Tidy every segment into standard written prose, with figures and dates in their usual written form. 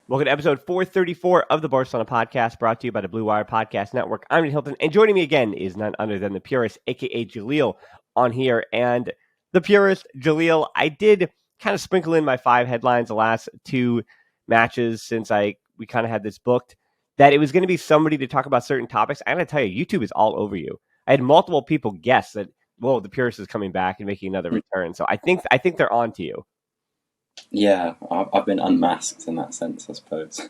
Welcome to episode 434 of the Barcelona podcast, brought to you by the Blue Wire Podcast Network. I'm Reed Hilton, and joining me again is none other than the Purist, a.k.a. Jaleel, on here. And the Purist, Jaleel, I did kind of sprinkle in my 5 headlines the last 2 matches since we kind of had this booked, that it was going to be somebody to talk about certain topics. I'm going to tell you, YouTube is all over you. I had multiple people guess that, well, the Purist is coming back and making another return. So I think they're on to you. Yeah, I've been unmasked in that sense, I suppose.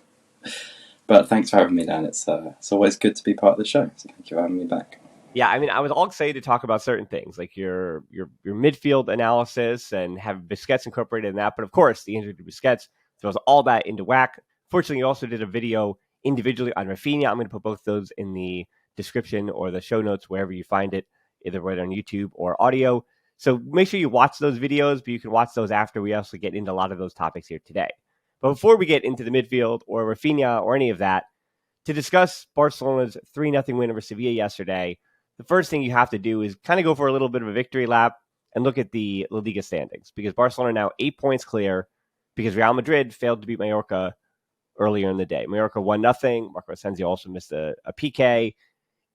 But thanks for having me, Dan. It's always good to be part of the show. So thank you for having me back. Yeah, I mean, I was all excited to talk about certain things, like your midfield analysis and have Busquets incorporated in that. But of course, the injury to Busquets throws all that into whack. Fortunately, you also did a video individually on Raphinha. I'm going to put both those in the description or the show notes, wherever you find it, either right on YouTube or audio. So make sure you watch those videos, but you can watch those after we also get into a lot of those topics here today. But before we get into the midfield or Raphinha or any of that, to discuss Barcelona's 3-0 win over Sevilla yesterday, the first thing you have to do is kind of go for a little bit of a victory lap and look at the La Liga standings, because Barcelona are now 8 points clear because Real Madrid failed to beat Mallorca earlier in the day. Mallorca 1-0. Marco Asensio also missed a PK.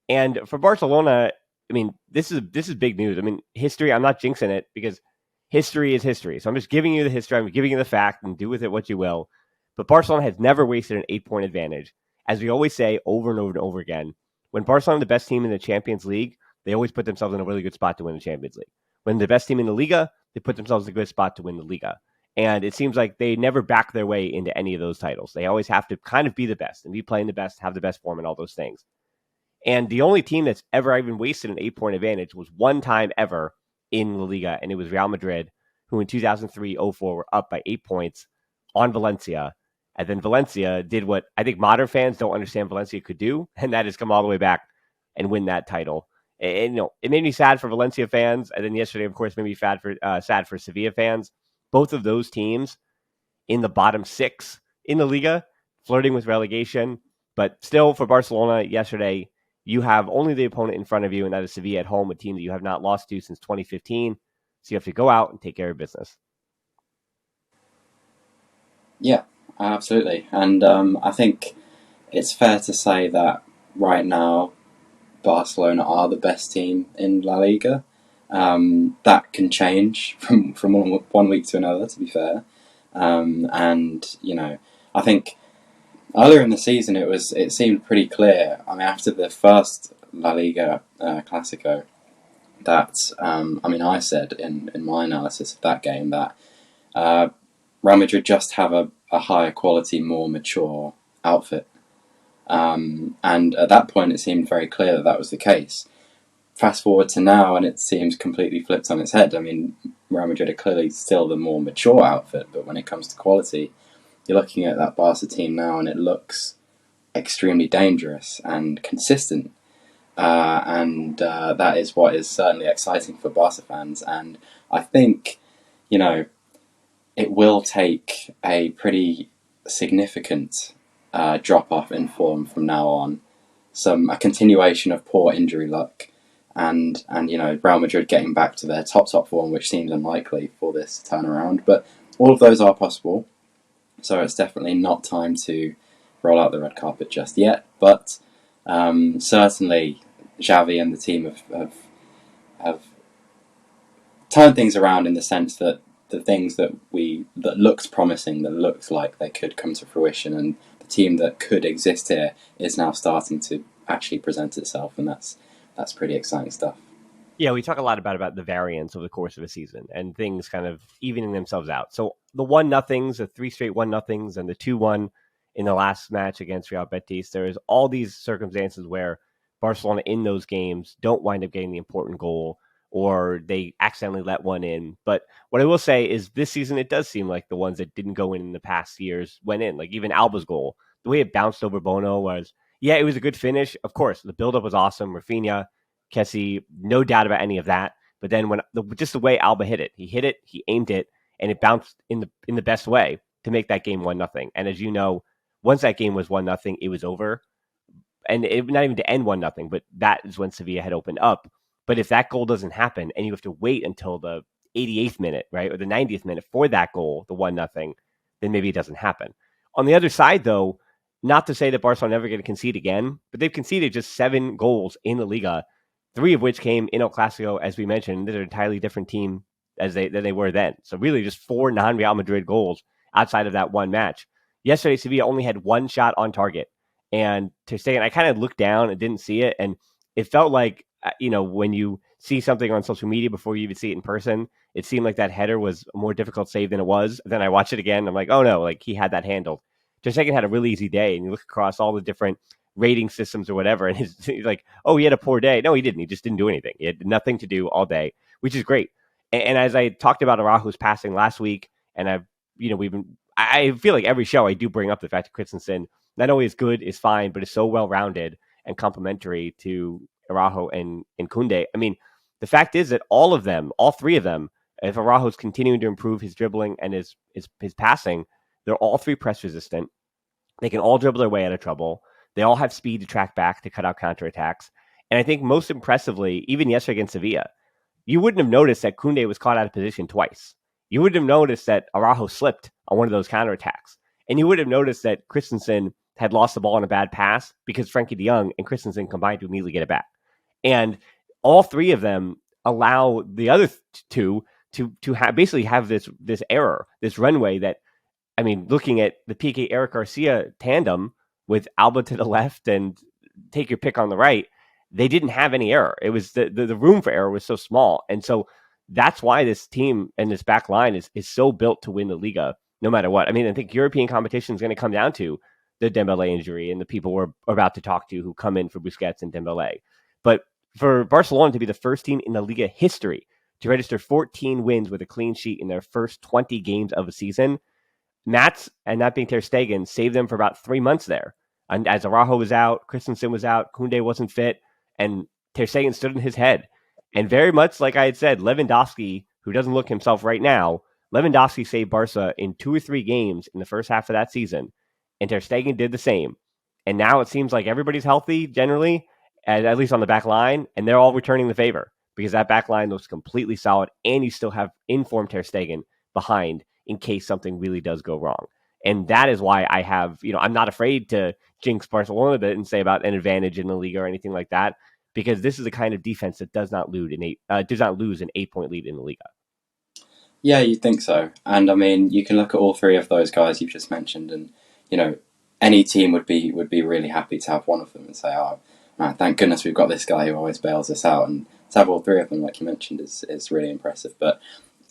And for Barcelona, I mean, this is big news. I mean, history, I'm not jinxing it because history is history. So I'm just giving you the history. I'm giving you the fact, and do with it what you will. But Barcelona has never wasted an 8-point advantage. As we always say over and over and over again, when Barcelona are the best team in the Champions League, they always put themselves in a really good spot to win the Champions League. When they're the best team in the Liga, they put themselves in a good spot to win the Liga. And it seems like they never back their way into any of those titles. They always have to kind of be the best and be playing the best, have the best form and all those things. And the only team that's ever even wasted an 8-point advantage was one time ever in La Liga, and it was Real Madrid, who in 2003-04 were up by 8 points on Valencia. And then Valencia did what I think modern fans don't understand Valencia could do, and that is come all the way back and win that title. And it made me sad for Valencia fans, and then yesterday, of course, made me sad for Sevilla fans. Both of those teams in the bottom 6 in the Liga, flirting with relegation. But still, for Barcelona yesterday, you have only the opponent in front of you, and that is Sevilla at home, a team that you have not lost to since 2015. So you have to go out and take care of business. Yeah, absolutely. And I think it's fair to say that right now, Barcelona are the best team in La Liga. That can change from one week to another, to be fair. And, I think earlier in the season, it seemed pretty clear. I mean, after the first La Liga Clasico, that I said in my analysis of that game that Real Madrid just have a higher quality, more mature outfit, and at that point, it seemed very clear that was the case. Fast forward to now, and it seems completely flipped on its head. I mean, Real Madrid are clearly still the more mature outfit, but when it comes to quality, you're looking at that Barca team now, and it looks extremely dangerous and consistent. And that is what is certainly exciting for Barca fans. And I think, it will take a pretty significant drop-off in form from now on. A continuation of poor injury luck. And Real Madrid getting back to their top form, which seems unlikely for this turnaround. But all of those are possible. So it's definitely not time to roll out the red carpet just yet. But certainly Xavi and the team have turned things around in the sense that the things that looked promising, that looked like they could come to fruition, and the team that could exist here is now starting to actually present itself, and that's pretty exciting stuff. Yeah, we talk a lot about the variance over the course of a season and things kind of evening themselves out. So the 1-0s, the 3 straight 1-0s, and the 2-1 in the last match against Real Betis, there is all these circumstances where Barcelona in those games don't wind up getting the important goal, or they accidentally let one in. But what I will say is this season, it does seem like the ones that didn't go in the past years went in. Like even Alba's goal, the way it bounced over Bono was, yeah, it was a good finish. Of course, the buildup was awesome. Raphinha, Kessie, no doubt about any of that. But then just the way Alba hit it, he aimed it, and it bounced in the best way to make that game 1-0. And as you know, once that game was 1-0, it was over. And it not even to end 1-0, but that is when Sevilla had opened up. But if that goal doesn't happen and you have to wait until the 88th minute, right, or the 90th minute for that goal, the 1-0, then maybe it doesn't happen. On the other side, though, not to say that Barcelona are never going to concede again, but they've conceded just 7 goals in the Liga, 3 of which came in El Clasico, as we mentioned. They're an entirely different team than they were then. So really just 4 non-Real Madrid goals outside of that one match. Yesterday, Sevilla only had 1 shot on target. And Ter Stegen, I kind of looked down and didn't see it. And it felt like, when you see something on social media before you even see it in person, it seemed like that header was a more difficult save than it was. Then I watched it again. I'm like, oh no, like he had that handled. Ter Stegen had a really easy day. And you look across all the different rating systems or whatever, and he's like, oh, he had a poor day. No, he didn't. He just didn't do anything. He had nothing to do all day, which is great. And as I talked about Araujo's passing last week, and I feel like every show I do bring up the fact that Christensen not only is good, is fine, but is so well-rounded and complementary to Araujo and Koundé. I mean, the fact is that all 3 of them, if Araujo's continuing to improve his dribbling and his passing, they're all 3 press resistant. They can all dribble their way out of trouble. They all have speed to track back to cut out counterattacks. And I think most impressively, even yesterday against Sevilla, you wouldn't have noticed that Koundé was caught out of position twice. You wouldn't have noticed that Araujo slipped on one of those counterattacks. And you would have noticed that Christensen had lost the ball on a bad pass because Frankie de Jong and Christensen combined to immediately get it back. And all 3 of them allow the other 2 to basically have this error, this runway that, I mean, looking at the Piqué Eric Garcia tandem with Alba to the left and take your pick on the right, they didn't have any error. It was the room for error was so small. And so that's why this team and this back line is so built to win the Liga, no matter what. I mean, I think European competition is going to come down to the Dembele injury and the people we're about to talk to who come in for Busquets and Dembele. But for Barcelona to be the first team in the Liga history to register 14 wins with a clean sheet in their first 20 games of a season, Mats, and that being Ter Stegen, saved them for about 3 months there. And as Araujo was out, Christensen was out, Koundé wasn't fit, and Ter Stegen stood in his head. And very much like I had said, Lewandowski, who doesn't look himself right now, Lewandowski saved Barca in 2 or 3 games in the first half of that season, and Ter Stegen did the same. And now it seems like everybody's healthy generally, at least on the back line, and they're all returning the favor because that back line looks completely solid, and you still have informed Ter Stegen behind in case something really does go wrong. And that is why I have, I'm not afraid to jinx Barcelona and say about an advantage in the league or anything like that, because this is the kind of defense that does not lose an 8-point lead in the Liga. Yeah, you'd think so. And I mean, you can look at all 3 of those guys you've just mentioned, and any team would be really happy to have one of them and say, oh, man, thank goodness we've got this guy who always bails us out. And to have all 3 of them, like you mentioned, is really impressive. But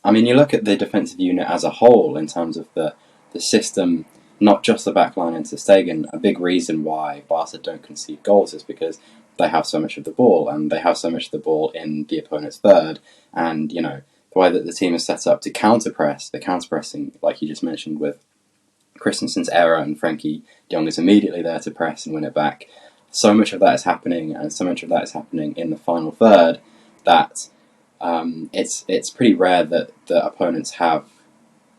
I mean, you look at the defensive unit as a whole in terms of the system, not just the backline and Ter Stegen. A big reason why Barca don't concede goals is because they have so much of the ball, and they have so much of the ball in the opponent's third. And, the way that the team is set up to counter-press, the counter-pressing, like you just mentioned with Christensen's error and Frankie de Jong is immediately there to press and win it back. So much of that is happening, and so much of that is happening in the final third that it's pretty rare that the opponents have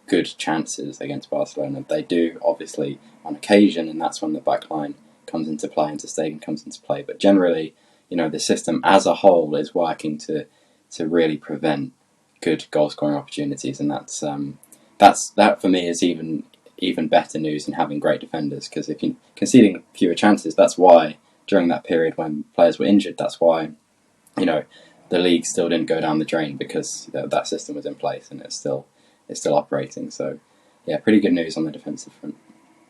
good chances against Barcelona. They do, obviously, on occasion, and that's when the back line comes into play and Ter Stegen comes into play. But generally, the system as a whole is working to really prevent good goal scoring opportunities, and that for me is even better news than having great defenders, because if you're conceding fewer chances, that's why during that period when players were injured, that's why the league still didn't go down the drain, because that system was in place and it's still operating. So yeah, pretty good news on the defensive front.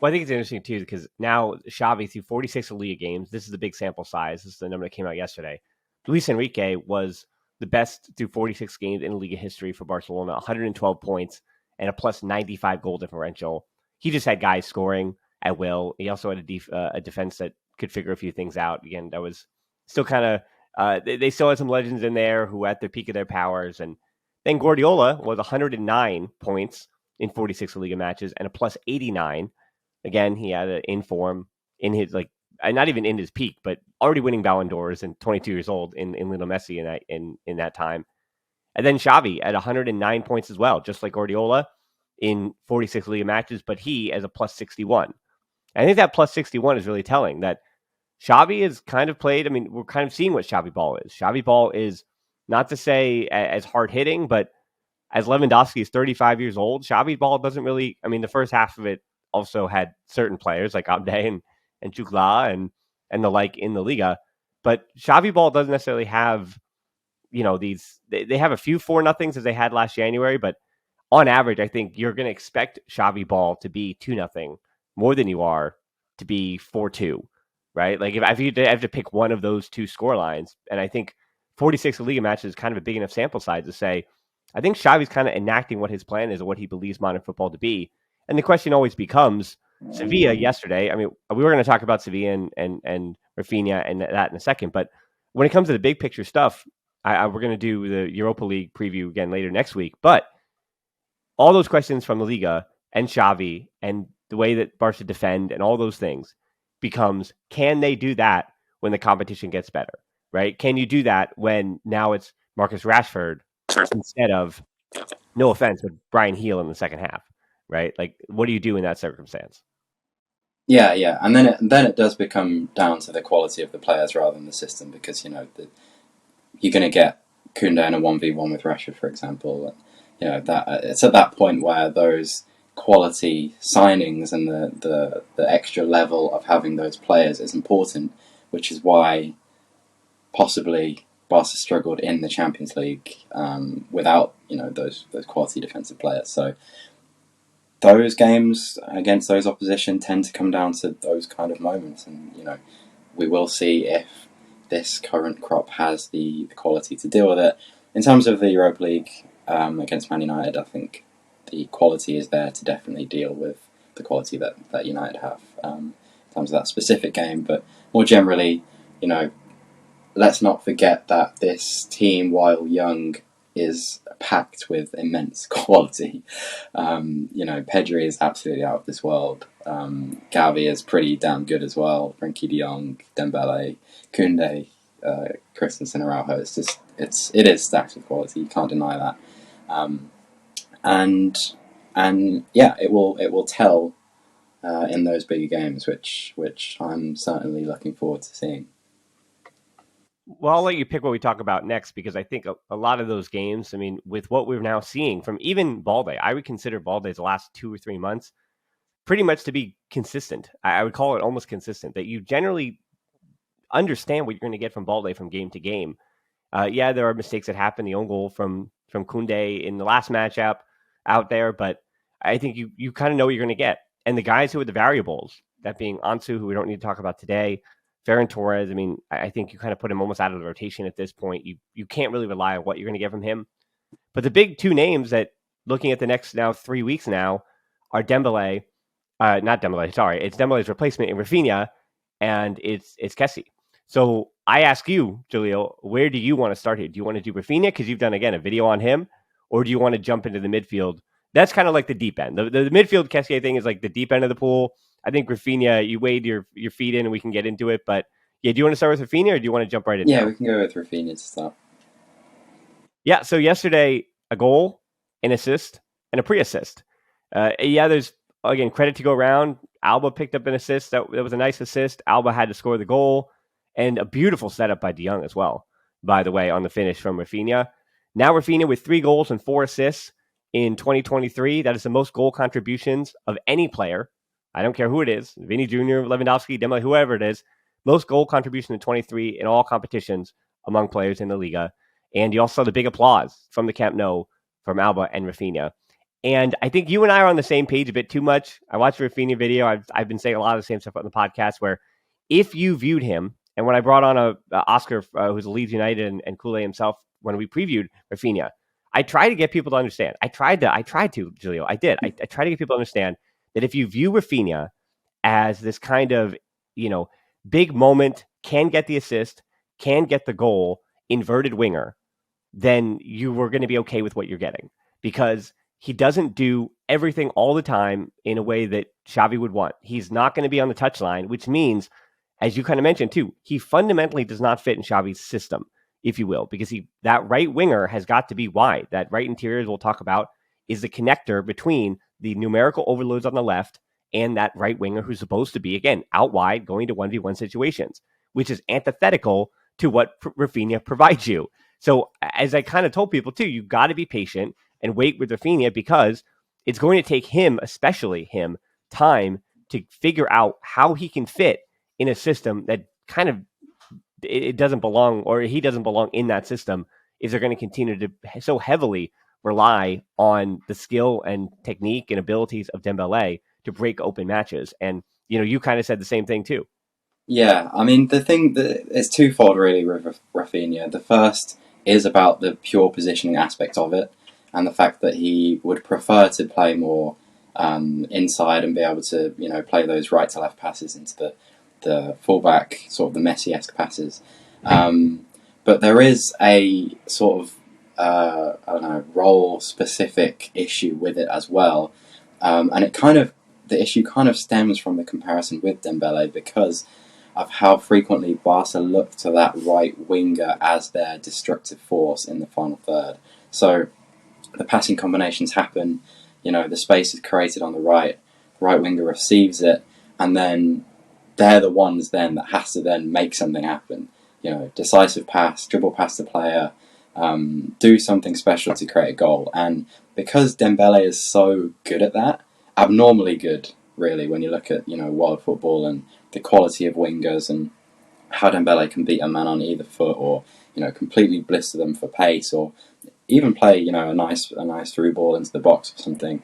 Well, I think it's interesting too because now Xavi through 46 Liga games. This is the big sample size. This is the number that came out yesterday. Luis Enrique was the best through 46 games in Liga history for Barcelona, 112 points and a plus 95 goal differential. He just had guys scoring at will. He also had a defense that could figure a few things out. Again, that was still kind of they still had some legends in there who at the peak of their powers. And then Guardiola was 109 points in 46 Liga matches and a plus 89. Again, he had an inform in his not even in his peak, but already winning Ballon d'Ors and 22 years old in Lionel Messi in that time. And then Xavi at 109 points as well, just like Guardiola in 46 Liga matches, but he as a plus 61. And I think that plus 61 is really telling that Xavi has kind of played. I mean, we're kind of seeing what Xavi ball is. Xavi ball is not to say as hard hitting, but as Lewandowski is 35 years old, Xavi ball doesn't really. I mean, the first half of it also had certain players like Abde and Jugla and the like in the Liga. But Xavi Ball doesn't necessarily have, these. They have a few 4-0s as they had last January, but on average, I think you're going to expect Xavi Ball to be 2-0 more than you are to be 4-2, right? Like if you have to pick one of those two score lines, and I think 46 Liga matches is kind of a big enough sample size to say, I think Xavi's kind of enacting what his plan is and what he believes modern football to be. And the question always becomes, Sevilla yesterday. I mean, we were going to talk about Sevilla and Raphinha and that in a second, but when it comes to the big picture stuff, we're going to do the Europa League preview again later next week. But all those questions from the Liga and Xavi and the way that Barca defend and all those things becomes, can they do that when the competition gets better, right? Can you do that when now it's Marcus Rashford instead of, no offense, but Brian Heel in the second half, right? Like, what do you do in that circumstance? Yeah, and then it does become down to the quality of the players rather than the system, because you're going to get Koundé in a 1v1 with Rashford, for example. That it's at that point where those quality signings and the extra level of having those players is important, which is why possibly Barca struggled in the Champions League without those quality defensive players. So those games against those opposition tend to come down to those kind of moments, and we will see if this current crop has the quality to deal with it. In terms of the Europa League against Man United, I think the quality is there to definitely deal with the quality that United have in terms of that specific game. But more generally, let's not forget that this team, while young, is packed with immense quality. Pedri is absolutely out of this world. Gavi is pretty damn good as well. Frenkie de Jong, Dembele, Koundé, Christensen, Araujo. It is stacked with quality. You can't deny that. And yeah, it will tell in those bigger games, which I'm certainly looking forward to seeing. Well, I'll let you pick what we talk about next, because I think a lot of those games, I mean, with what we're now seeing from even Balde, I would consider Balde's last 2 or 3 months pretty much to be consistent. I would call it almost consistent, that you generally understand what you're going to get from Balde from game to game. Yeah, there are mistakes that happen. The own goal from Koundé in the last matchup out there, but I think you kind of know what you're going to get. And the guys who are the variables, that being Ansu, who we don't need to talk about today, Ferran Torres, I mean, I think you kind of put him almost out of the rotation at this point. You can't really rely on what you're going to get from him. But the big two names that, looking at the next now 3 weeks now, are Dembele, not Dembele, sorry, it's Dembele's replacement in Raphinha, and it's Kessie. So I ask you, Julio, where do you want to start here? Do you want to do Raphinha, because you've done, again, a video on him, or do you want to jump into the midfield? That's kind of like the deep end. The midfield Kessie thing is like the deep end of the pool. I think Raphinha, you wade your feet in and we can get into it. But yeah, do you want to start with Raphinha, or do you want to jump right in? Yeah, we can go with Raphinha to start. Yeah, so yesterday, a goal, an assist, and a pre-assist. There's, again, credit to go around. Alba picked up an assist. That was a nice assist. Alba had to score the goal. And a beautiful setup by De Jong as well, by the way, on the finish from Raphinha. Now Raphinha with 3 goals and 4 assists in 2023. That is the most goal contributions of any player. I don't care who it is, Vinny Jr., Lewandowski, Dembele, whoever it is. Most goal contribution in 23 in all competitions among players in the Liga. And you also saw the big applause from the Camp Nou from Alba and Raphinha. And I think you and I are on the same page a bit too much. I watched the Raphinha video. I've been saying a lot of the same stuff on the podcast, where if you viewed him, and when I brought on Oscar, who's a Leeds United and Kool-Aid himself, when we previewed Raphinha, I tried to get people to understand. I tried to, Julio. I did. I tried to get people to understand that if you view Raphinha as this kind of, big moment, can get the assist, can get the goal, inverted winger, then you were going to be okay with what you're getting, because he doesn't do everything all the time in a way that Xavi would want. He's not going to be on the touchline, which means, as you kind of mentioned too, he fundamentally does not fit in Xavi's system, if you will, because that right winger has got to be wide. That right interior, as we'll talk about, is the connector between the numerical overloads on the left and that right winger who's supposed to be, again, out wide, going to 1v1 situations, which is antithetical to what Raphinha provides you. So as I kind of told people too, you've got to be patient and wait with Raphinha, because it's going to take him, especially him, time to figure out how he can fit in a system that kind of it doesn't belong, or he doesn't belong in that system, if they're going to continue to so heavily rely on the skill and technique and abilities of Dembele to break open matches. And, you kind of said the same thing too. Yeah, I mean, the thing that it's twofold really with Raphinha. The first is about the pure positioning aspect of it, and the fact that he would prefer to play more inside and be able to, play those right to left passes into the fullback, sort of the Messi-esque passes. But there is a sort of I don't know, role specific issue with it as well, and the issue kind of stems from the comparison with Dembele because of how frequently Barca look to that right winger as their destructive force in the final third. So the passing combinations happen, the space is created on the right winger receives it, and then they're the ones then that has to then make something happen. Decisive pass, dribble past the player, do something special to create a goal. And because Dembele is so good at that, abnormally good, really, when you look at, world football and the quality of wingers and how Dembele can beat a man on either foot or, completely blister them for pace or even play, a nice through ball into the box or something.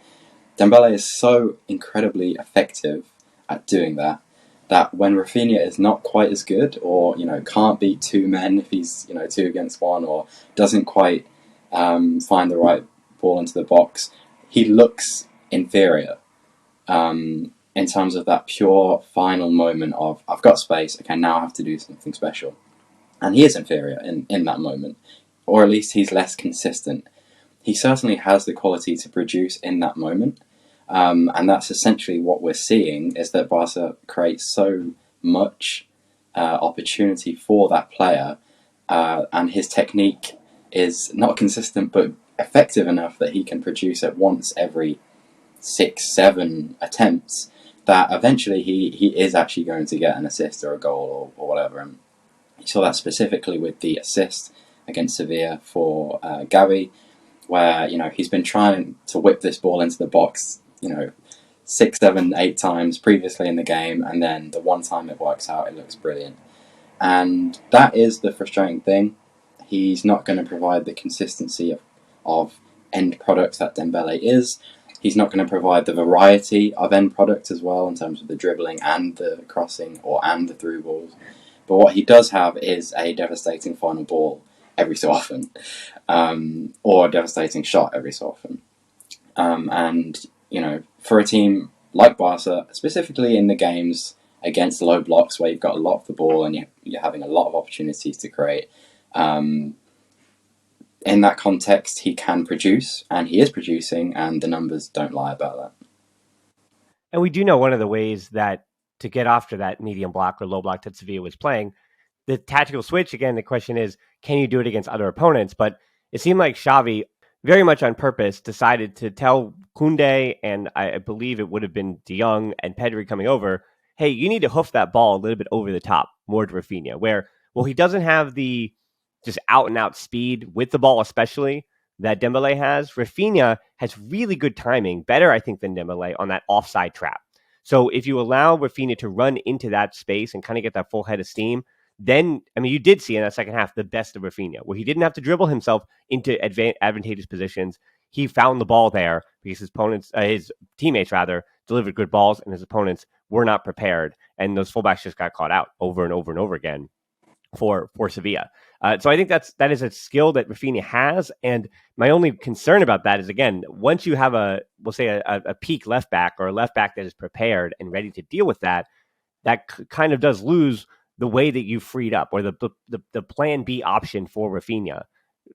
Dembele is so incredibly effective at doing that when Raphinha is not quite as good or, can't beat two men if he's, two against one or doesn't quite find the right ball into the box, he looks inferior. In terms of that pure final moment of, I've got space, okay, now I have to do something special. And he is inferior in that moment, or at least he's less consistent. He certainly has the quality to produce in that moment, and that's essentially what we're seeing, is that Barca creates so much opportunity for that player, and his technique is not consistent but effective enough that he can produce it once every 6-7 attempts, that eventually he is actually going to get an assist or a goal or whatever. And you saw that specifically with the assist against Sevilla for Gavi, where he's been trying to whip this ball into the box 6, 7, 8 times previously in the game, and then the one time it works out, it looks brilliant. And that is the frustrating thing. He's not going to provide the consistency of end products that Dembele is. He's not going to provide the variety of end product as well in terms of the dribbling and the crossing and the through balls. But what he does have is a devastating final ball every so often, or a devastating shot every so often. And, for a team like Barca, specifically in the games against low blocks where you've got a lot of the ball and you're having a lot of opportunities to create, in that context, he can produce, and he is producing, and the numbers don't lie about that. And we do know one of the ways that to get after that medium block or low block that Sevilla was playing, the tactical switch, again, the question is, can you do it against other opponents? But it seemed like Xavi, very much on purpose, decided to tell Koundé, and I believe it would have been De Jong and Pedri coming over, hey, you need to hoof that ball a little bit over the top, more to Raphinha, where, well, he doesn't have the just out-and-out speed with the ball, especially, that Dembele has. Raphinha has really good timing, better, I think, than Dembele on that offside trap. So if you allow Raphinha to run into that space and kind of get that full head of steam, then, you did see in that second half the best of Raphinha, where he didn't have to dribble himself into advantageous positions. He found the ball there because his teammates delivered good balls, and his opponents were not prepared. And those fullbacks just got caught out over and over and over again for Sevilla. So I think that is a skill that Raphinha has. And my only concern about that is, again, once you have we'll say a peak left back or a left back that is prepared and ready to deal with that kind of does lose the way that you freed up, or the plan B option for Raphinha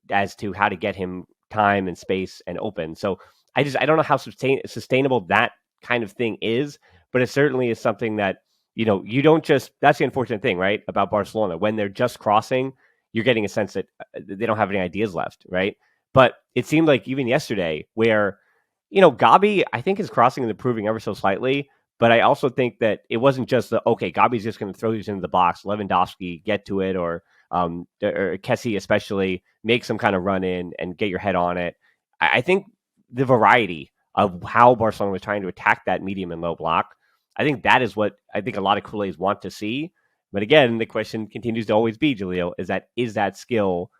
as to how to get him time and space and open. So I don't know how sustainable that kind of thing is, but it certainly is something that, you don't just, that's the unfortunate thing, right, about Barcelona. When they're just crossing, you're getting a sense that they don't have any ideas left, right? But it seemed like even yesterday where, Gabi, I think, is crossing and improving ever so slightly. But I also think that it wasn't just Gabi's just going to throw these into the box, Lewandowski get to it, or Kessie especially make some kind of run in and get your head on it. I think the variety of how Barcelona was trying to attack that medium and low block. I think that is what I think a lot of Kool-Aids want to see. But again, the question continues to always be, Julio, is that skill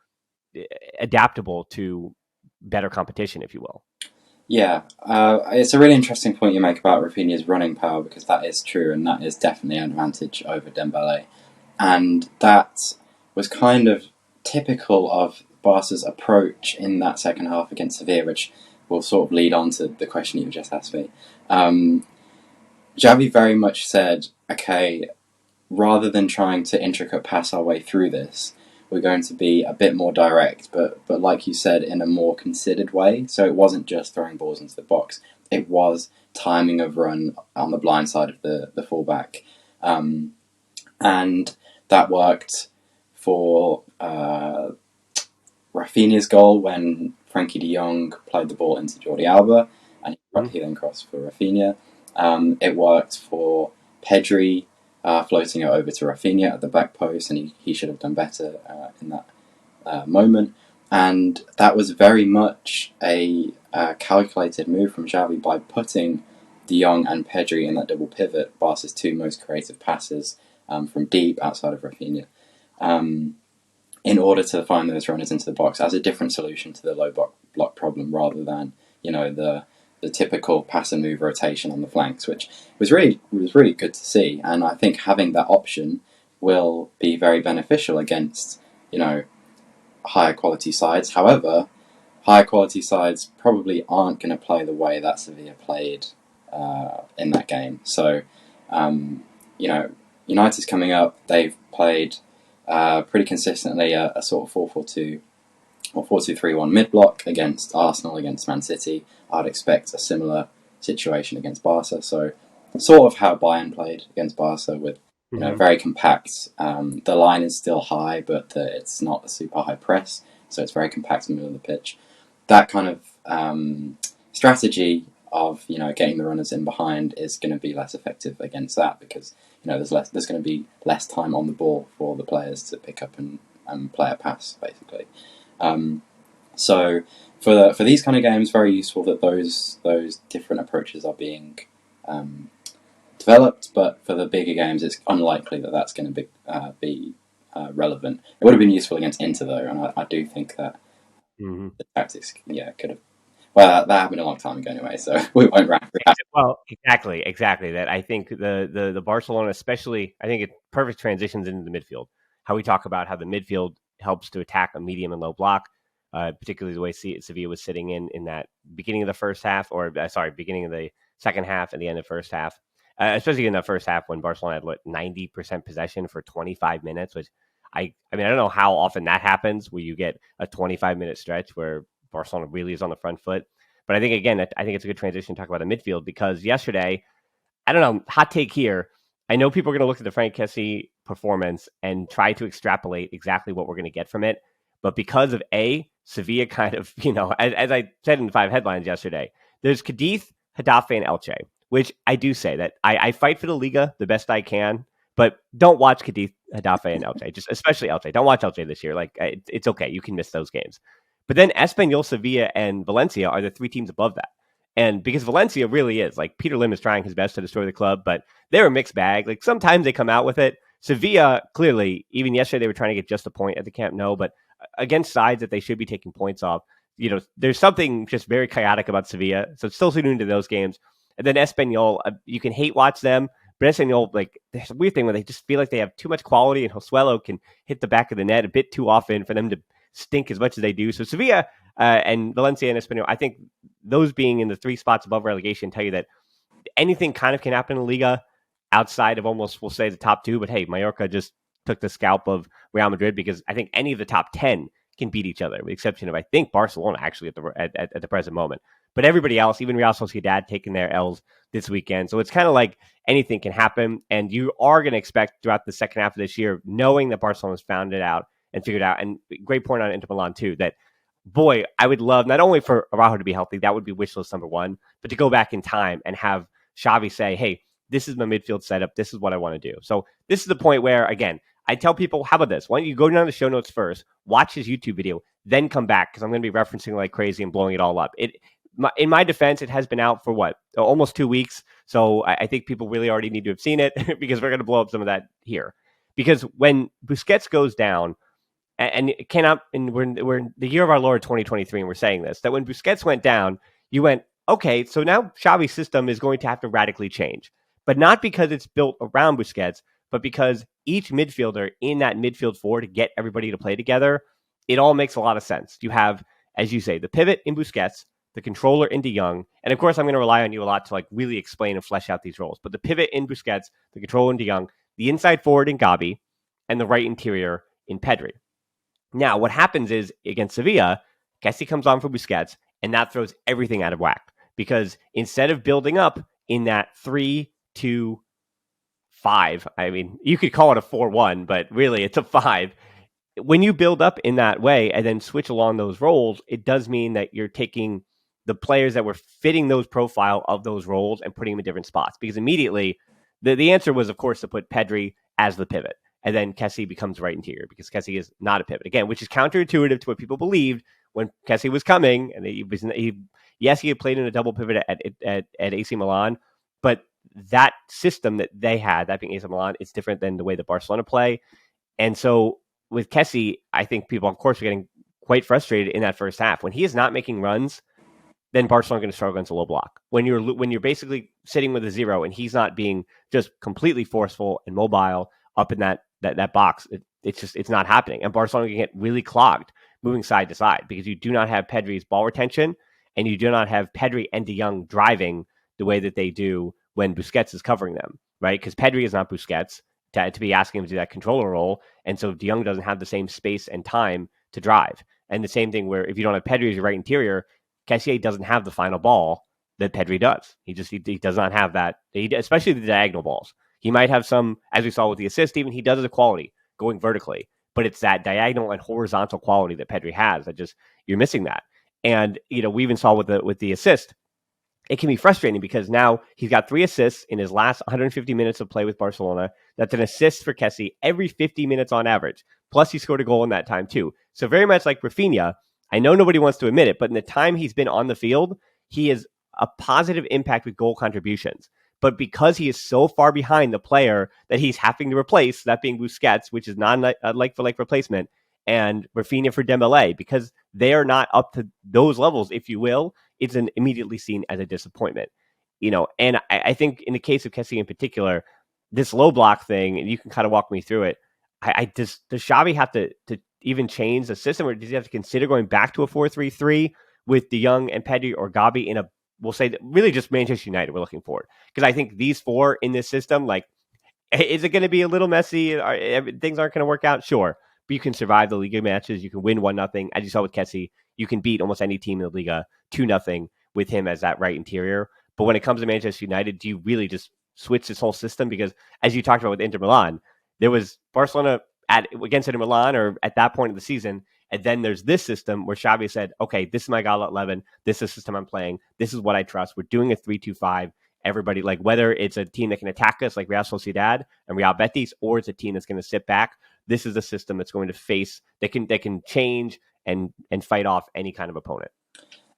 adaptable to better competition, if you will? Yeah, it's a really interesting point you make about Raphinha's running power, because that is true, and that is definitely an advantage over Dembele. And that was kind of typical of Barca's approach in that second half against Sevilla, which will sort of lead on to the question you just asked me. Xavi very much said, okay, rather than trying to intricate pass our way through this, we're going to be a bit more direct, but like you said, in a more considered way. So it wasn't just throwing balls into the box; it was timing of run on the blind side of the fullback, and that worked for Raphinha's goal when Frankie de Jong played the ball into Jordi Alba, and he then crossed for Raphinha. It worked for Pedri, floating it over to Raphinha at the back post, and he should have done better in that moment. And that was very much a calculated move from Xavi by putting De Jong and Pedri in that double pivot, Barca's two most creative passes from deep outside of Raphinha, in order to find those runners into the box as a different solution to the low block problem, rather than the typical pass and move rotation on the flanks, which was really good to see. And I think having that option will be very beneficial against higher quality sides. However, higher quality sides probably aren't going to play the way that Sevilla played in that game. So United's coming up. They've played pretty consistently a sort of 4-4-2 or 4-2-3-1 mid-block against Arsenal, against Man City. I'd expect a similar situation against Barca. So sort of how Bayern played against Barca, with very compact. The line is still high, but it's not a super high press, so it's very compact in the middle of the pitch. That kind of strategy of getting the runners in behind is going to be less effective against that, because there's going to be less time on the ball for the players to pick up and play a pass, basically. So for these kind of games, very useful that those different approaches are being developed. But for the bigger games, it's unlikely that that's going to be relevant. It would have been useful against Inter, though, and I do think that the tactics, could have. Well, that happened a long time ago anyway, so we won't wrap it up. Well, exactly. That I think the Barcelona, especially, I think it perfect transitions into the midfield. How we talk about how the midfield helps to attack a medium and low block, particularly the way Sevilla was sitting in that beginning of the first half, or beginning of the second half and the end of the first half, especially in the first half when Barcelona had 90% possession for 25 minutes, which I don't know how often that happens, where you get a 25-minute stretch where Barcelona really is on the front foot. But I think, again, I think it's a good transition to talk about the midfield, because yesterday, I don't know, hot take here, I know people are going to look at the Franck Kessie performance and try to extrapolate exactly what we're going to get from it. But because of Sevilla kind of, as I said in the 5 headlines yesterday, there's Cadiz, Getafe, and Elche, which I do say that I fight for the Liga the best I can, but don't watch Cadiz, Getafe, and Elche, just especially Elche. Don't watch Elche this year. It's okay. You can miss those games. But then Espanyol, Sevilla, and Valencia are the 3 teams above that. And because Valencia really is, Peter Lim is trying his best to destroy the club, but they're a mixed bag. Sometimes they come out with it. Sevilla, clearly, even yesterday they were trying to get just a point at the Camp Nou, but against sides that they should be taking points off, there's something just very chaotic about Sevilla. So still tuning into those games. And then Espanyol, you can hate watch them, but Espanyol, there's a weird thing where they just feel like they have too much quality, and Josuelo can hit the back of the net a bit too often for them to stink as much as they do. So Sevilla and Valencia and Espanyol, I think those being in the 3 spots above relegation tell you that anything kind of can happen in the Liga outside of almost, we'll say, the top 2. But hey, Mallorca just took the scalp of Real Madrid, because I think any of the top 10 can beat each other, with the exception of, I think, Barcelona actually at the present moment. But everybody else, even Real Sociedad, taking their L's this weekend. So it's kind of like anything can happen. And you are going to expect throughout the second half of this year, knowing that Barcelona's found it out and figured out. And great point on Inter Milan too, that boy, I would love not only for Araujo to be healthy, that would be wish list number 1, but to go back in time and have Xavi say, hey, this is my midfield setup. This is what I want to do. So this is the point where, again, I tell people, how about this? Why don't you go down to the show notes first, watch his YouTube video, then come back, because I'm going to be referencing like crazy and blowing it all up. in my defense, it has been out for what, almost 2 weeks. So I think people really already need to have seen it because we're going to blow up some of that here. Because when Busquets goes down, and it cannot, and we're in the year of our Lord 2023, and we're saying this, that when Busquets went down, you went, okay, so now Xavi's system is going to have to radically change. But not because it's built around Busquets, but because each midfielder in that midfield four to get everybody to play together, it all makes a lot of sense. You have, as you say, the pivot in Busquets, the controller in De Jong, and of course I'm going to rely on you a lot to like really explain and flesh out these roles. But the pivot in Busquets, the controller in De Jong, the inside forward in Gabi, and the right interior in Pedri. Now, what happens is against Sevilla, Kessie comes on for Busquets, and that throws everything out of whack because instead of building up in that 3-2-5, I mean, you could call it a 4-1, but really it's a 5. When you build up in that way and then switch along those roles, it does mean that you're taking the players that were fitting those profile of those roles and putting them in different spots. Because immediately, the answer was, of course, to put Pedri as the pivot. And then Kessie becomes right interior because Kessie is not a pivot. Again, which is counterintuitive to what people believed when Kessie was coming. And yes, he had played in a double pivot at AC Milan, but that system that they had, that being AC Milan, is different than the way that Barcelona play. And so with Kessie, I think people, of course, are getting quite frustrated in that first half. When he is not making runs, then Barcelona are going to struggle against a low block. When you're basically sitting with a 0 and he's not being just completely forceful and mobile up in that box, it's not happening. And Barcelona can get really clogged moving side to side because you do not have Pedri's ball retention and you do not have Pedri and De Jong driving the way that they do when Busquets is covering them, right? Because Pedri is not Busquets to be asking him to do that controller role. And so De Jong doesn't have the same space and time to drive. And the same thing where if you don't have Pedri as your right interior, Kessie doesn't have the final ball that Pedri does. He does not have that, especially the diagonal balls. He might have some, as we saw with the assist, even he does the quality going vertically, but it's that diagonal and horizontal quality that Pedri has that just, you're missing that. And, we even saw with the assist, it can be frustrating because now he's got 3 assists in his last 150 minutes of play with Barcelona. That's an assist for Kessie every 50 minutes on average. Plus he scored a goal in that time too. So very much like Raphinha, I know nobody wants to admit it, but in the time he's been on the field, he is a positive impact with goal contributions. But because he is so far behind the player that he's having to replace, that being Busquets, which is not a like-for-like replacement, and Raphinha for Dembele, because they are not up to those levels, if you will, it's immediately seen as a disappointment. And I think in the case of Kessie in particular, this low block thing, and you can kind of walk me through it, does Xavi have to even change the system, or does he have to consider going back to a 4-3-3 with De Jong and Pedri or Gabi in a, we'll say that really just Manchester United we're looking for? Because I think these 4 in this system, like, is it going to be a little messy? Things aren't going to work out? Sure. But you can survive the Liga matches. You can win 1-0. As you saw with Kessie, you can beat almost any team in the Liga 2-0 with him as that right interior. But when it comes to Manchester United, do you really just switch this whole system? Because as you talked about with Inter Milan, there was Barcelona against Inter Milan or at that point of the season. And then there's this system where Xavi said, okay, this is my Gala 11. This is the system I'm playing. This is what I trust. We're doing a 3-2-5. Everybody, like whether it's a team that can attack us like Real Sociedad and Real Betis, or it's a team that's going to sit back, this is a system that's going to face, that can change and fight off any kind of opponent.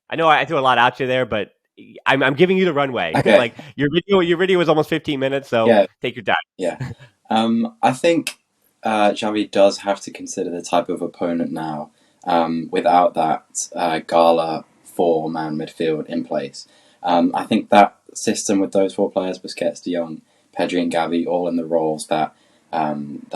I know I threw a lot out you there, but I'm giving you the runway. Okay. Like your video was almost 15 minutes, so Yeah. Take your time. Yeah. I think Xavi does have to consider the type of opponent now without that Gala 4-man midfield in place. I think that system with those 4 players, Busquets, De Jong, Pedri and Gavi, all in the roles that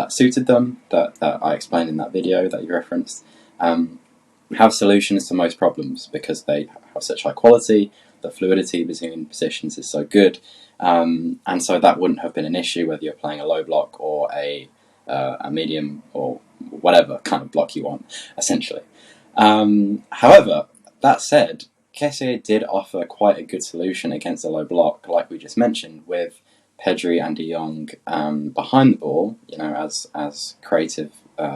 suited them, that I explained in that video that you referenced, have solutions to most problems because they have such high quality, the fluidity between positions is so good, and so that wouldn't have been an issue whether you're playing a low block or a medium or whatever kind of block you want, essentially. However, that said, Kessie did offer quite a good solution against a low block, like we just mentioned, with Pedri and De Jong behind the ball, as creative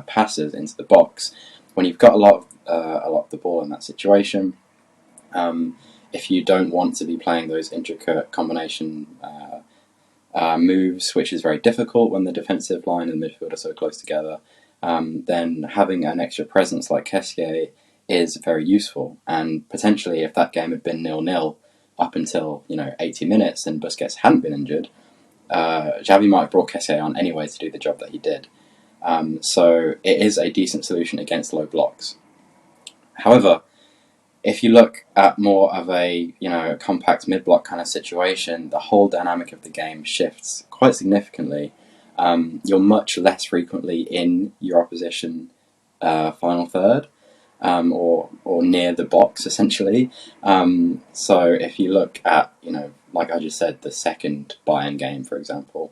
passers into the box. When you've got a lot of the ball in that situation, if you don't want to be playing those intricate combination moves, which is very difficult when the defensive line and midfield are so close together, then having an extra presence like Kessie is very useful. And potentially, if that game had been 0-0 up until 80 minutes and Busquets hadn't been injured, Xavi might have brought Kessie on anyway to do the job that he did. So it is a decent solution against low blocks. However, if you look at more of a compact mid block kind of situation, the whole dynamic of the game shifts quite significantly. You're much less frequently in your opposition final third, or near the box essentially. So if you look at like I just said, the second Bayern game, for example,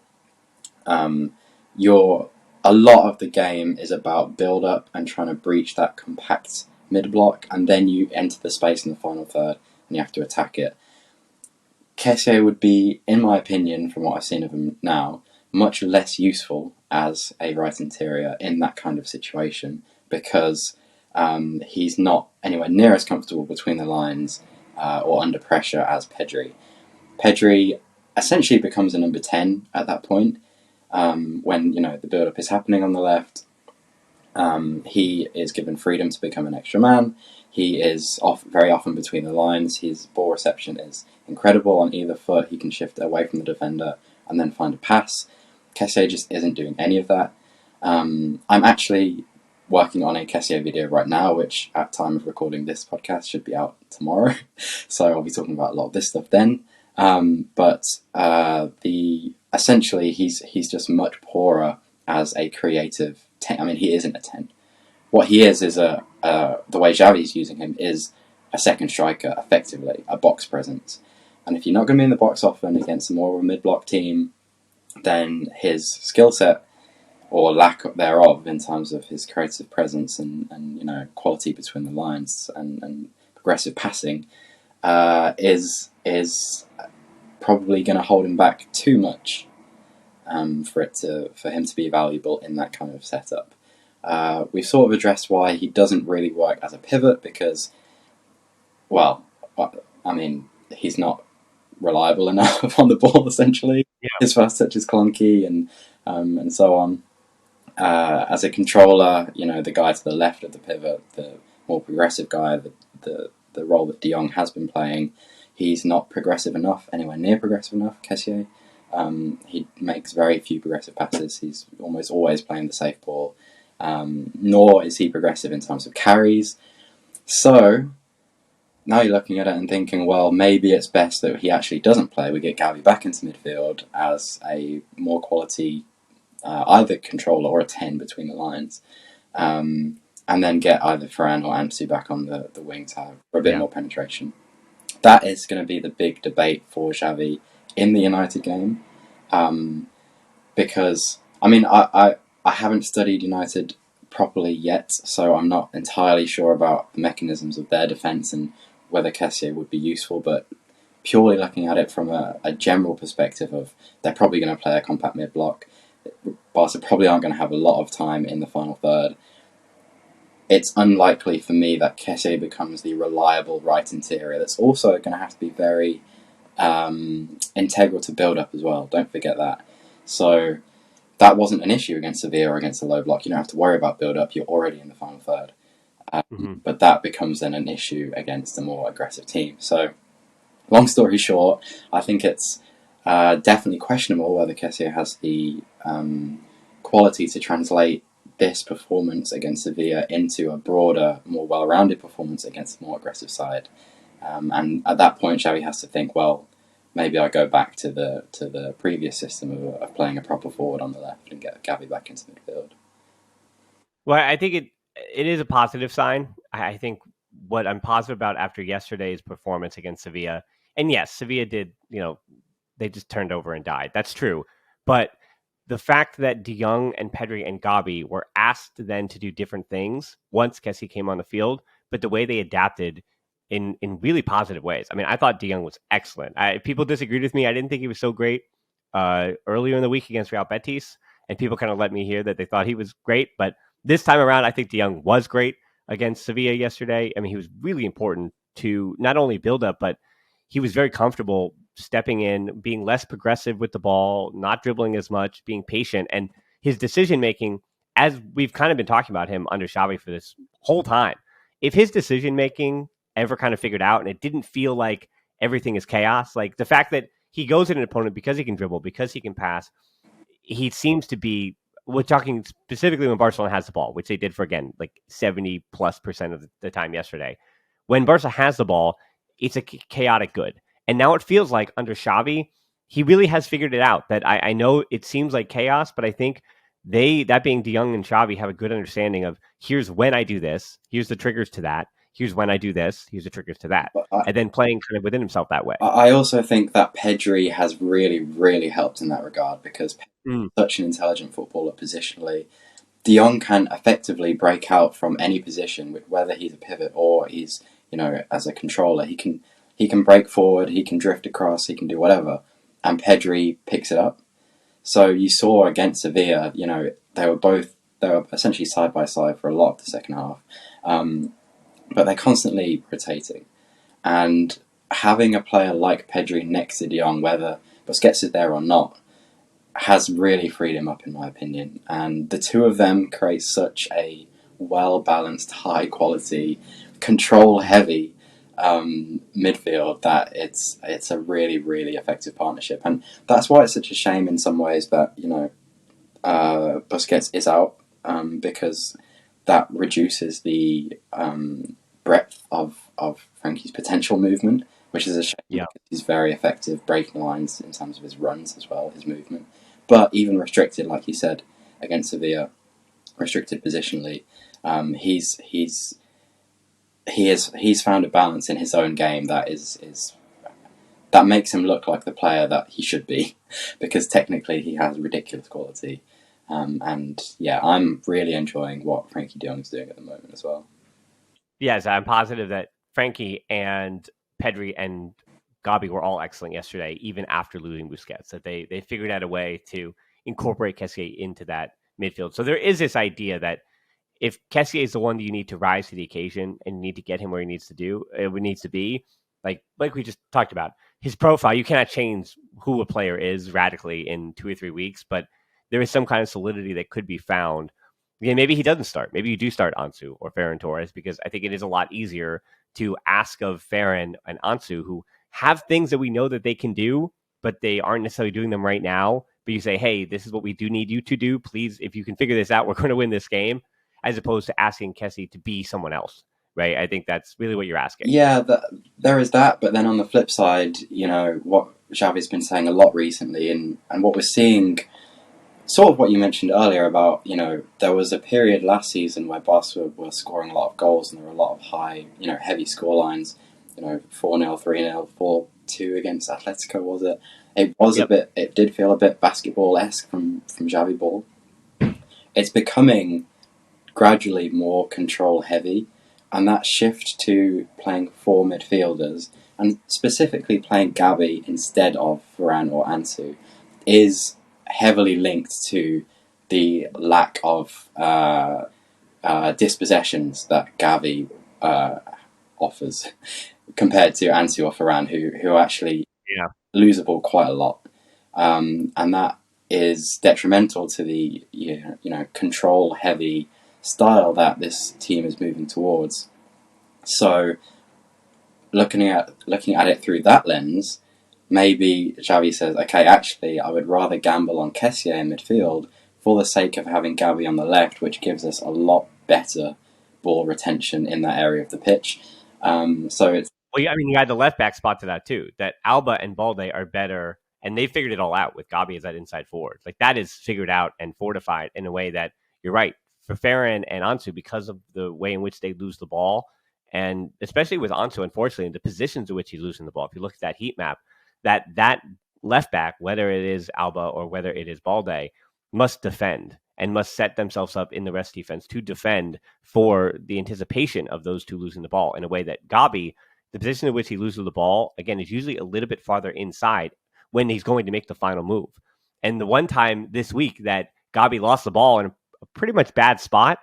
a lot of the game is about build up and trying to breach that compact mid block, and then you enter the space in the final third and you have to attack it. Kessie would be, in my opinion, from what I've seen of him now, much less useful as a right interior in that kind of situation, because he's not anywhere near as comfortable between the lines or under pressure as Pedri. Pedri essentially becomes a number 10 at that point, when the build-up is happening on the left. He is given freedom to become an extra man. He is very often between the lines. His ball reception is incredible on either foot. He can shift away from the defender and then find a pass. Kessie just isn't doing any of that. I'm actually working on a Kessie video right now, which at time of recording this podcast should be out tomorrow. So I'll be talking about a lot of this stuff then. Essentially he's just much poorer as a creative 10. I mean, he isn't a 10. What he is the way Xavi's using him is a second striker, effectively, a box presence. And if you're not going to be in the box often against more of a mid-block team, then his skill set, or lack thereof in terms of his creative presence and quality between the lines and progressive passing, is probably going to hold him back too much for him to be valuable in that kind of setup. We've sort of addressed why he doesn't really work as a pivot, because, he's not reliable enough on the ball, essentially. Yeah. His first touch is clunky and so on. As a controller, the guy to the left of the pivot, the more progressive guy, the role that De Jong has been playing, he's not progressive enough, anywhere near progressive enough, Kessie. He makes very few progressive passes. He's almost always playing the safe ball. Nor is he progressive in terms of carries. So now you're looking at it and thinking, well, maybe it's best that he actually doesn't play. We get Gavi back into midfield as a more quality either controller or a 10 between the lines, and then get either Ferran or Ansu back on the wing to have for a bit more penetration. That is going to be the big debate for Xavi in the United game, because I haven't studied United properly yet, so I'm not entirely sure about the mechanisms of their defence and whether Kessie would be useful, but purely looking at it from a general perspective of they're probably going to play a compact mid-block, Barca probably aren't going to have a lot of time in the final third, it's unlikely for me that Kessie becomes the reliable right interior that's also going to have to be very integral to build-up as well. Don't forget that. So that wasn't an issue against Sevilla or against a low block. You don't have to worry about build-up. You're already in the final third. But that becomes then an issue against a more aggressive team. So, long story short, I think it's definitely questionable whether Kessie has the quality to translate this performance against Sevilla into a broader, more well-rounded performance against a more aggressive side. And at that point, Xavi has to think, well, maybe I go back to the previous system of playing a proper forward on the left and get Gavi back into midfield. Well, I think it is a positive sign. I think what I'm positive about after yesterday's performance against Sevilla, and yes, Sevilla did, they just turned over and died. That's true. But the fact that De Jong and Pedri and Gavi were asked then to do different things once Kessie came on the field, but the way they adapted in really positive ways. I mean, I thought De Jong was excellent. People disagreed with me. I didn't think he was so great earlier in the week against Real Betis, and people kind of let me hear that they thought he was great. But this time around, I think De Jong was great against Sevilla yesterday. I mean, he was really important to not only build up, but he was very comfortable stepping in, being less progressive with the ball, not dribbling as much, being patient. And his decision-making, as we've kind of been talking about him under Xavi for this whole time, if his decision making ever kind of figured out and it didn't feel like everything is chaos, like the fact that he goes at an opponent because he can dribble, because he can pass, he seems to be. We're talking specifically when Barcelona has the ball, which they did for, again, like 70+% of the time yesterday. When Barca has the ball, it's a chaotic good. And now it feels like under Xavi, he really has figured it out. That I know it seems like chaos, but I think that being De Jong and Xavi, have a good understanding of, here's when I do this, here's the triggers to that, here's when I do this, here's the triggers to that, But and then playing kind of within himself that way. I also think that Pedri has really, really helped in that regard because Pedri is such an intelligent footballer positionally. De Jong can effectively break out from any position, whether he's a pivot or he's, as a controller. He can break forward, he can drift across, he can do whatever, and Pedri picks it up. So you saw against Sevilla, they were essentially side by side for a lot of the second half, but they're constantly rotating, and having a player like Pedri next to De Jong, whether Busquets is there or not, has really freed him up, in my opinion. And the two of them create such a well-balanced, high-quality, control-heavy midfield that it's a really, really effective partnership. And that's why it's such a shame in some ways that, Busquets is out, because that reduces the breadth of Frankie's potential movement, which is a shame because he's very effective breaking lines in terms of his runs as well, his movement. But even restricted, like you said, against Sevilla, restricted positionally, he's found a balance in his own game that that makes him look like the player that he should be, because technically he has ridiculous quality. And yeah, I'm really enjoying what Frankie de Jong is doing at the moment as well. Yes, I'm positive that Frankie and Pedri and Gabi were all excellent yesterday, even after losing Busquets. That they figured out a way to incorporate Kessie into that midfield. So there is this idea that if Kessie is the one that you need to rise to the occasion and you need to get him where he needs to be, like we just talked about, his profile, you cannot change who a player is radically in 2 or 3 weeks, but there is some kind of solidity that could be found. Yeah, maybe he doesn't start. Maybe you do start Ansu or Ferran Torres, because I think it is a lot easier to ask of Ferran and Ansu, who have things that we know that they can do, but they aren't necessarily doing them right now. But you say, hey, this is what we do need you to do. Please, if you can figure this out, we're going to win this game, as opposed to asking Kessie to be someone else, right? I think that's really what you're asking. Yeah, there is that. But then on the flip side, what Xavi's been saying a lot recently, and what we're seeing, sort of what you mentioned earlier about, there was a period last season where Barca were scoring a lot of goals and there were a lot of high, heavy score lines, 4-0, 3-0, 4-2 against Atletico, was it? It was a bit, it did feel a bit basketball-esque from Xavi ball. It's becoming gradually more control-heavy, and that shift to playing 4 midfielders, and specifically playing Gabi instead of Varane or Ansu, is heavily linked to the lack of dispossessions that Gavi offers compared to Ansu or Ferran, who actually lose the ball quite a lot, and that is detrimental to the control heavy style that this team is moving towards. So, looking at it through that lens, maybe Xavi says, okay, actually, I would rather gamble on Kessie in midfield for the sake of having Gabi on the left, which gives us a lot better ball retention in that area of the pitch. So it's... Well, yeah, I mean, you had the left back spot to that too, that Alba and Balde are better, and they figured it all out with Gabi as that inside forward. Like, that is figured out and fortified in a way that, you're right, for Ferran and Ansu, because of the way in which they lose the ball, and especially with Ansu, unfortunately, the positions in which he's losing the ball. If you look at that heat map, that left back, whether it is Alba or whether it is Balde, must defend and must set themselves up in the rest defense to defend for the anticipation of those two losing the ball, in a way that Gabi, the position in which he loses the ball, again, is usually a little bit farther inside when he's going to make the final move. And the one time this week that Gabi lost the ball in a pretty much bad spot,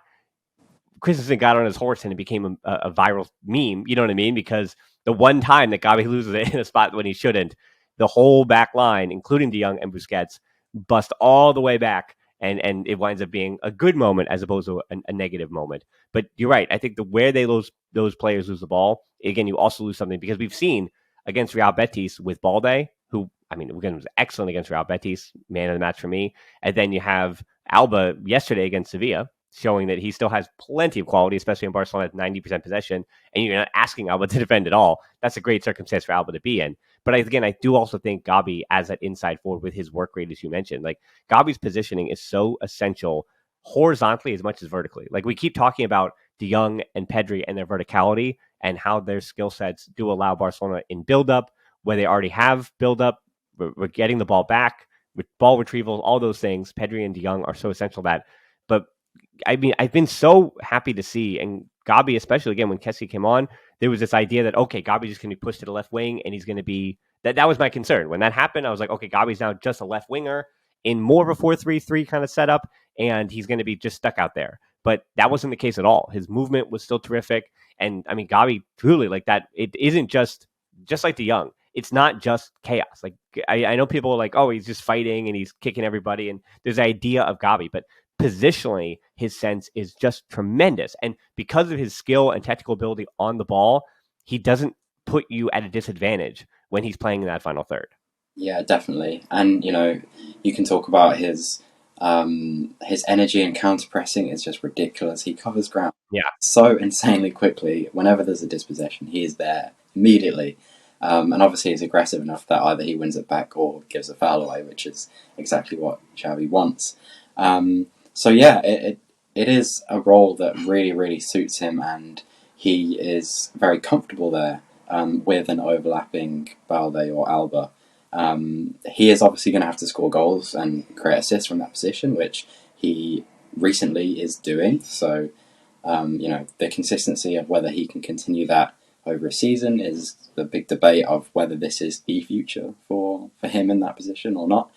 Christensen got on his horse and it became a viral meme. You know what I mean? Because the one time that Gabi loses it in a spot when he shouldn't, the whole back line, including De Jong and Busquets, bust all the way back and it winds up being a good moment as opposed to a negative moment. But you're right. I think the where they lose those players lose the ball, again, you also lose something because we've seen against Real Betis with Balde, who, I mean, again, was excellent against Real Betis, man of the match for me. And then you have Alba yesterday against Sevilla, showing that he still has plenty of quality, especially in Barcelona at 90% possession, and you're not asking Alba to defend at all. That's a great circumstance for Alba to be in. But again, I do also think Gabi as that inside forward with his work rate, as you mentioned, like Gabi's positioning is so essential horizontally as much as vertically. Like we keep talking about De Jong and Pedri and their verticality and how their skill sets do allow Barcelona in build-up, where they already have build-up, we're getting the ball back, with ball retrievals, all those things. Pedri and De Jong are so essential that. But I mean, I've been so happy to see, and Gabi, especially again when Kessie came on, there was this idea that okay, Gabi's just going to be pushed to the left wing, and he's going to be that. That was my concern when that happened. I was like, okay, Gabi's now just a left winger in more of a 4-3-3 kind of setup, and he's going to be just stuck out there. But that wasn't the case at all. His movement was still terrific, and I mean, Gabi truly like that. It isn't just like De Jong. It's not just chaos. Like I know people are like, oh, he's just fighting and he's kicking everybody, and there's the idea of Gabi, but positionally, his sense is just tremendous. And because of his skill and technical ability on the ball, he doesn't put you at a disadvantage when he's playing in that final third. Yeah, definitely. And you can talk about his energy and counter pressing is just ridiculous. He covers ground Yeah. so insanely quickly. Whenever there's a dispossession, he is there immediately. And obviously, he's aggressive enough that either he wins it back or gives a foul away, which is exactly what Xavi wants. So yeah, it is a role that really, really suits him, and he is very comfortable there with an overlapping Balde or Alba. He is obviously going to have to score goals and create assists from that position, which he recently is doing. So, the consistency of whether he can continue that over a season is the big debate of whether this is the future for him in that position or not.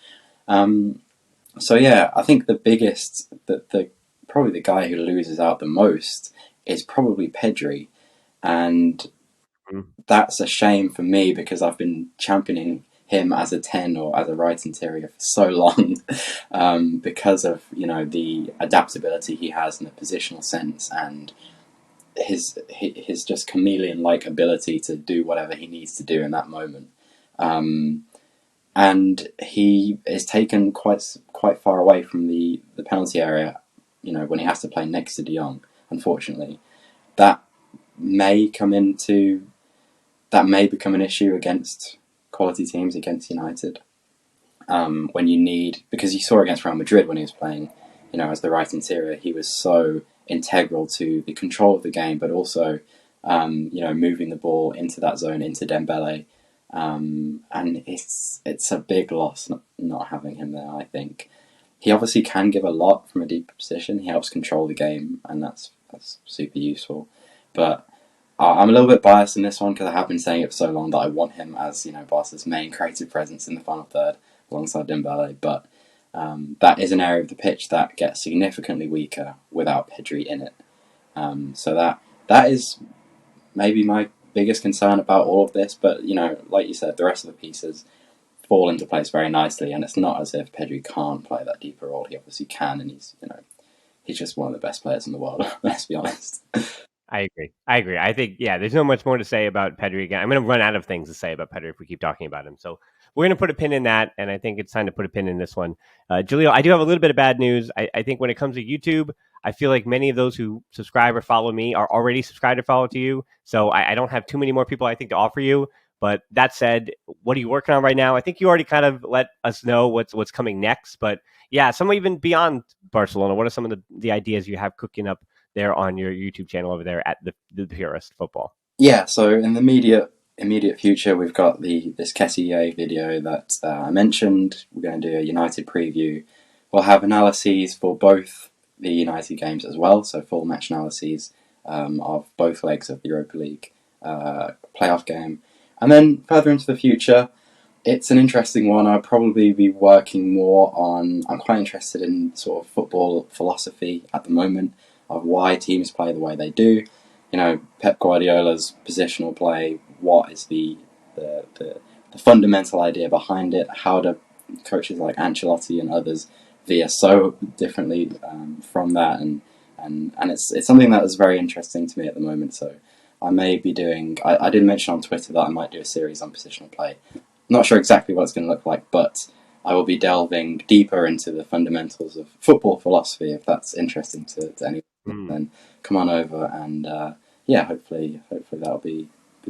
So yeah, I think the biggest, probably the guy who loses out the most is probably Pedri, and that's a shame for me because I've been championing him as a 10 or as a right interior for so long because of the adaptability he has in the positional sense and his just chameleon-like ability to do whatever he needs to do in that moment. And he is taken quite far away from the penalty area, when he has to play next to De Jong, unfortunately. That may become an issue against quality teams, against United. When you need, because you saw against Real Madrid when he was playing, as the right interior, he was so integral to the control of the game, but also, moving the ball into that zone, into Dembele. And it's a big loss not having him there, I think. He obviously can give a lot from a deeper position. He helps control the game, and that's super useful. But I'm a little bit biased in this one because I have been saying it for so long that I want him as Barca's main creative presence in the final third alongside Dembele. But that is an area of the pitch that gets significantly weaker without Pedri in it. So that is maybe my biggest concern about all of this. But like you said, the rest of the pieces fall into place very nicely, and it's not as if Pedri can't play that deeper role. He obviously can, and he's just one of the best players in the world. Let's be honest. I agree. I think, yeah, there's not much more to say about Pedri again. I'm going to run out of things to say about Pedri if we keep talking about him. So we're going to put a pin in that, and I think it's time to put a pin in this one. Julio, I do have a little bit of bad news. I think when it comes to YouTube, I feel like many of those who subscribe or follow me are already subscribed or followed to you. So I don't have too many more people, I think, to offer you. But that said, what are you working on right now? I think you already kind of let us know what's coming next. But yeah, some even beyond Barcelona, what are some of the ideas you have cooking up there on your YouTube channel over there at the Purist Football? Yeah, so in the immediate future, we've got this Kessie video that I mentioned. We're going to do a United preview. We'll have analyses for both the United games as well, so full match analyses of both legs of the Europa League playoff game. And then further into the future, it's an interesting one. I'll probably be working more on... I'm quite interested in sort of football philosophy at the moment, of why teams play the way they do. Pep Guardiola's positional play, what is the fundamental idea behind it? How do coaches like Ancelotti and others veer so differently from that, and it's something that is very interesting to me at the moment. So I may be doing. I did mention on Twitter that I might do a series on positional play. I'm not sure exactly what it's going to look like, but I will be delving deeper into the fundamentals of football philosophy. If that's interesting to anyone, then come on over and hopefully that'll be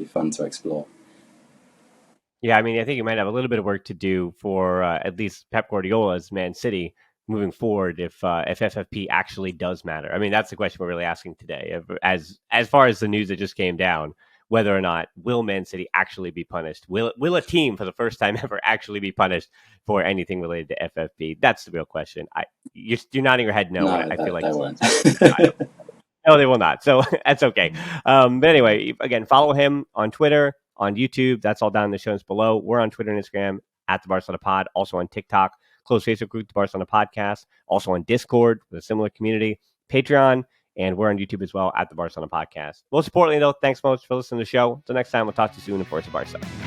fun to explore. Yeah, I mean, I think you might have a little bit of work to do for at least Pep Guardiola's Man City moving forward if FFP actually does matter. I mean, that's the question we're really asking today. As far as the news that just came down, whether or not will Man City actually be punished? Will a team for the first time ever actually be punished for anything related to FFP? That's the real question. You're nodding your head no, No, and I feel like they won't. no, they will not. So that's okay. But anyway, again, follow him on Twitter, on YouTube. That's all down in the show notes below. We're on Twitter and Instagram at the Barcelona Pod, also on TikTok, close Facebook group, the Barcelona Podcast, also on Discord with a similar community, Patreon, and we're on YouTube as well at the Barcelona Podcast. Most importantly, though, thanks so much for listening to the show. Until next time, we'll talk to you soon. And Forza Barca.